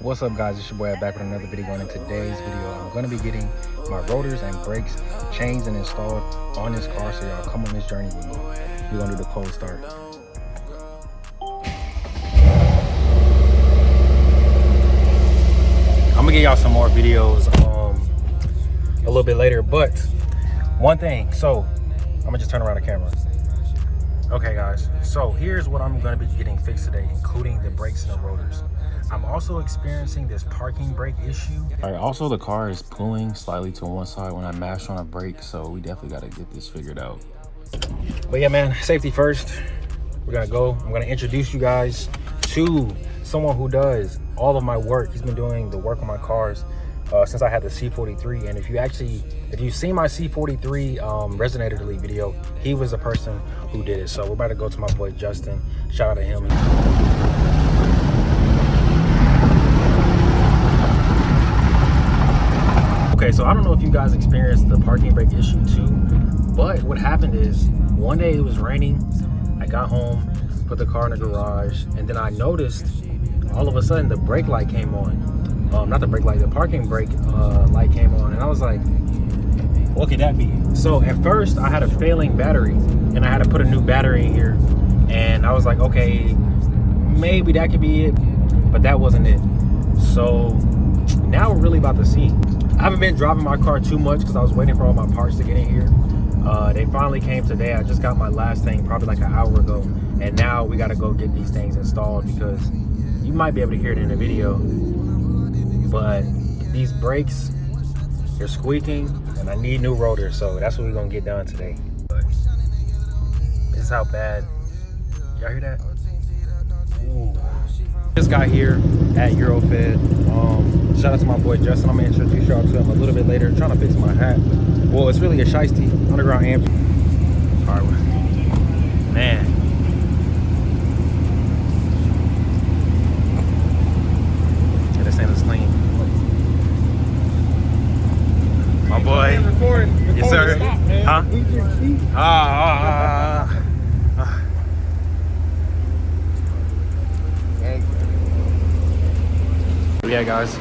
What's up, guys? It's your boy back with another video. And in today's video, I'm going to be getting my rotors and brakes changed and installed on this car, so y'all come on this journey with me. We're going to do the cold start. I'm gonna get y'all some more videos a little bit later, but one thing, so I'm gonna just turn around the camera. Okay guys, so here's what I'm gonna be getting fixed today, including the brakes and the rotors. I'm also experiencing this parking brake issue. All right, also the car is pulling slightly to one side when I mash on a brake, so we definitely gotta get this figured out. But yeah, man, safety first. We're gonna go. I'm gonna introduce you guys to someone who does all of my work. He's been doing the work on my cars since I had the C43. And if you've seen my C43 Resonator Delete video, he was the person who did it. So we're about to go to my boy Justin. Shout out to him. Okay, so I don't know if you guys experienced the parking brake issue too, but what happened is one day it was raining. I got home, put the car in the garage, and then I noticed all of a sudden the brake light came on. Not the brake light, the parking brake light came on, and I was like, what could that be? So at first I had a failing battery and I had to put a new battery in here, and I was like, okay, maybe that could be it, but that wasn't it. So now we're really about to see. I haven't been driving my car too much because I was waiting for all my parts to get in here. They finally came today. I just got my last thing probably like an hour ago, and now we got to go get these things installed because you might be able to hear it in the video, but these brakes, they're squeaking and I need new rotors, so that's what we're gonna get done today. But this is how bad. Y'all hear that? Ooh. Just got here at Eurofed. Shout out to my boy Justin. I'm gonna introduce y'all to him a little bit later. I'm trying to fix my hat. Well, it's really a shiesty underground AMG. All right, man. Yeah, this ain't as clean. My boy. Yes, sir. Huh? Yeah, guys,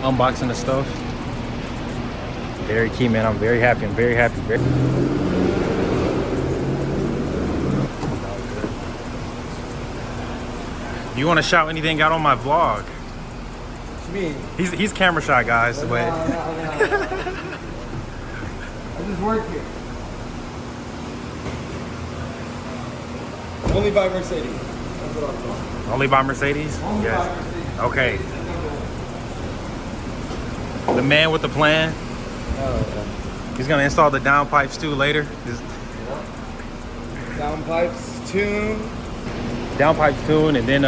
unboxing the stuff. Very key, man. I'm very happy. I'm very happy. Do you want to shout anything out on my vlog? What you mean? He's camera shy, guys. No, but no. I just work here. Only by Mercedes. That's what I'm talking. Only by Mercedes? Only yes. by Mercedes. Okay. The man with the plan. Oh, He's gonna install the downpipes too later. downpipes, tune. Downpipes tune, and then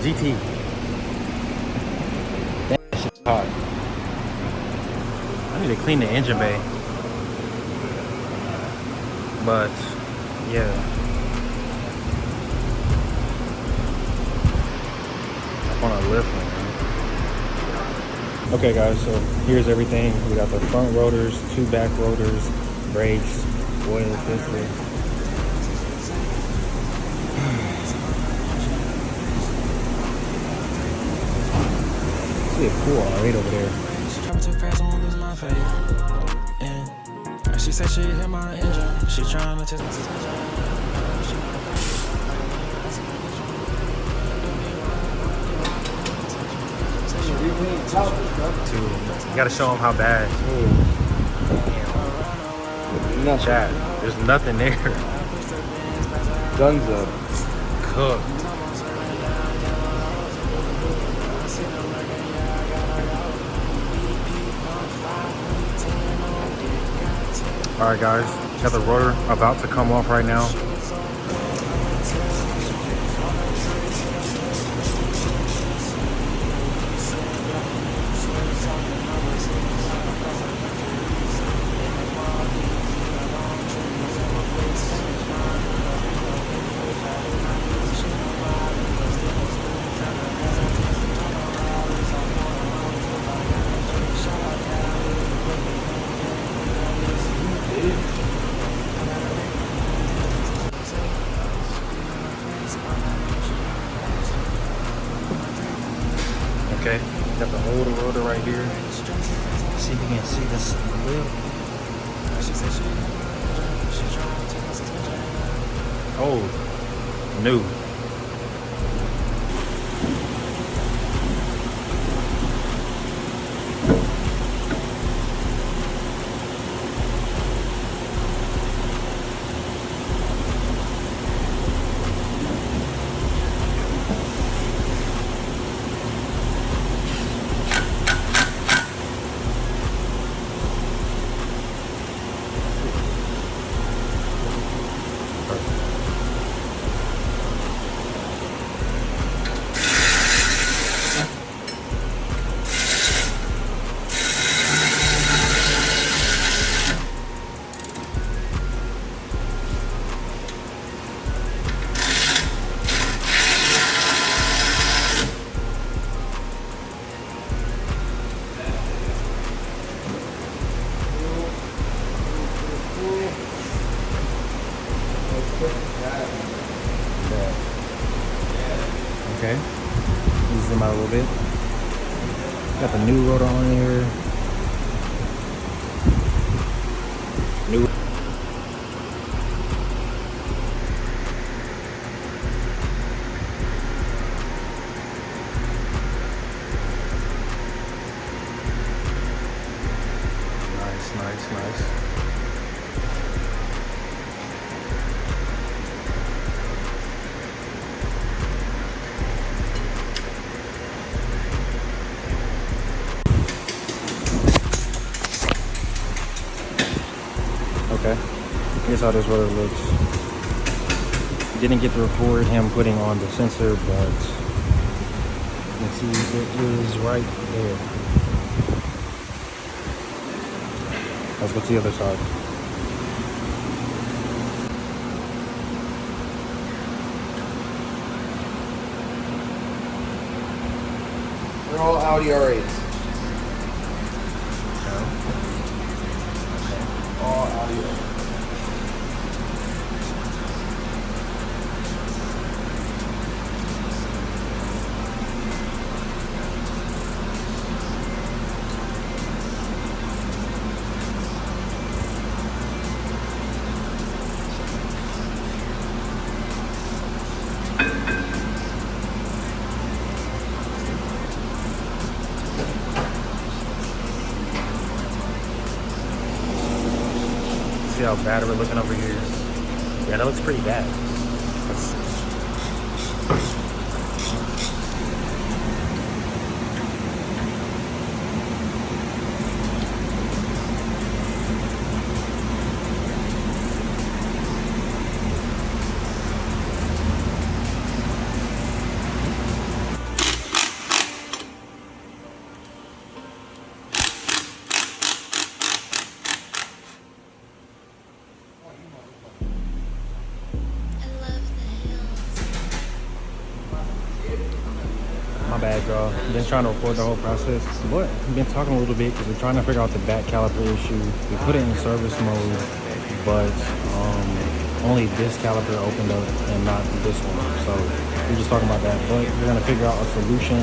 GT. That shit's hot. I need to clean the engine bay. But yeah. I want to lift one. Okay guys, so here's everything. We got the front rotors, 2 back rotors, brakes, oil filter. See a cool R8 over there. She said she hit my engine. She trying to test my suspension. You gotta show them how bad. Nothing. Chat, there's nothing there. Guns up. Cooked. All right, guys, got the rotor about to come off right now. Okay, got the whole rotor right here. See if you can see this lip. Oh, new. Okay, zoom out a little bit. Got the new rotor on here. New. Nice. Okay, here's how this rotor looks. Didn't get to record him putting on the sensor, but you can see it is right there. Let's go to the other side. They're all Audi R8s. All Audi R8s. See how bad we're looking over here? Yeah, that looks pretty bad. My bad, y'all. Been trying to record the whole process, but I've been talking a little bit because we're trying to figure out the back caliper issue. We put it in service mode, but only this caliper opened up and not this one. So we're just talking about that. But we're gonna figure out a solution.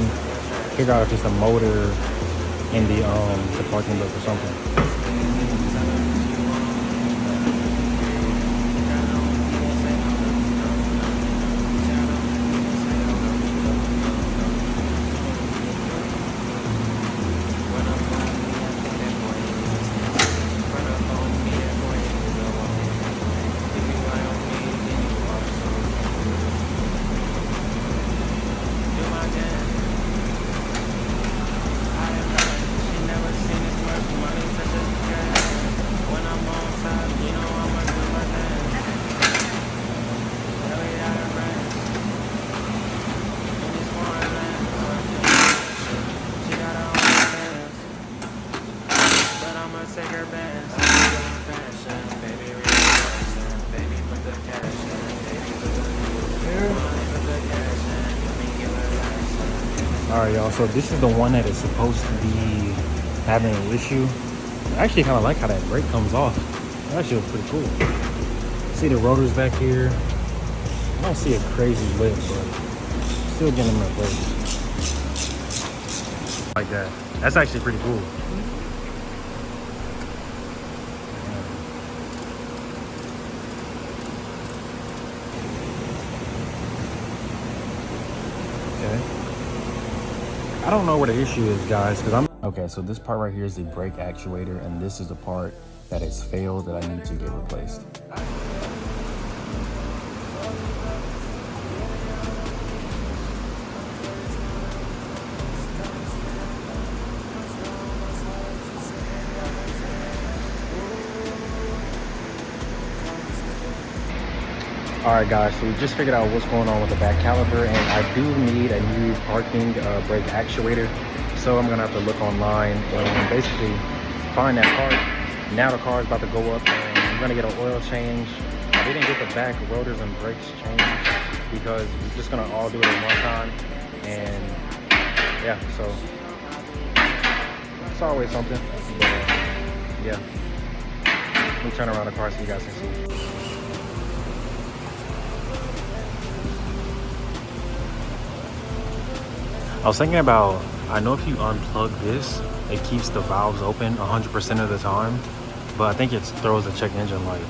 Figure out if it's the motor in the parking brake or something. Alright, y'all, so this is the one that is supposed to be having an issue. I actually kind of like how that brake comes off. That actually looks pretty cool. See the rotors back here. I don't see a crazy lip, but still getting them replaced. like that. That's actually pretty cool. I don't know where the issue is, guys, because okay, so this part right here is the brake actuator, and this is the part that has failed that I need to get replaced. All right, guys, so we just figured out what's going on with the back caliper, and I do need a new parking brake actuator. So I'm gonna have to look online and basically find that part. Now the car is about to go up, and I'm gonna get an oil change. I didn't get the back rotors and brakes changed because we're just gonna all do it at one time. And yeah, so it's always something. But, yeah, let me turn around the car so you guys can see. I was thinking about, I know if you unplug this, it keeps the valves open 100% of the time, but I think it throws the check engine light.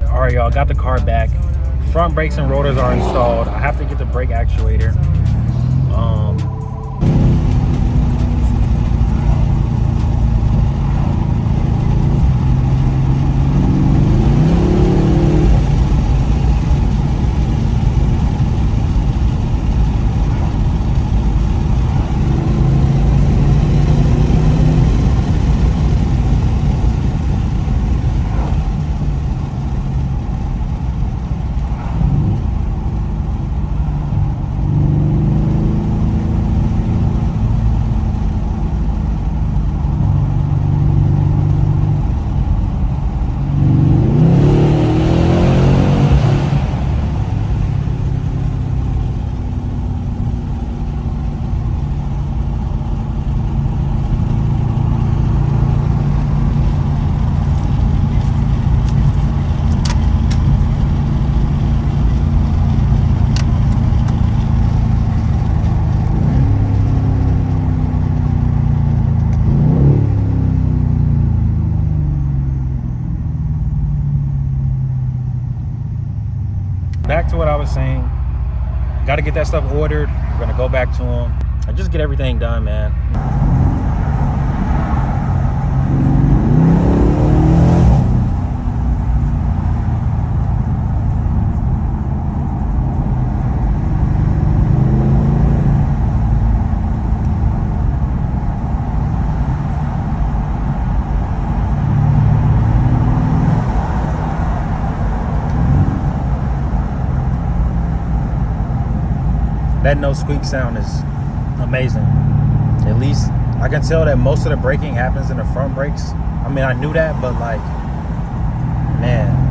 All right, y'all, got the car back. Front brakes and rotors are installed. I have to get the brake actuator. Back to what I was saying, got to get that stuff ordered. We're gonna go back to them and just get everything done, man. That no squeak sound is amazing. At least I can tell that most of the braking happens in the front brakes. I mean, I knew that, but like, man,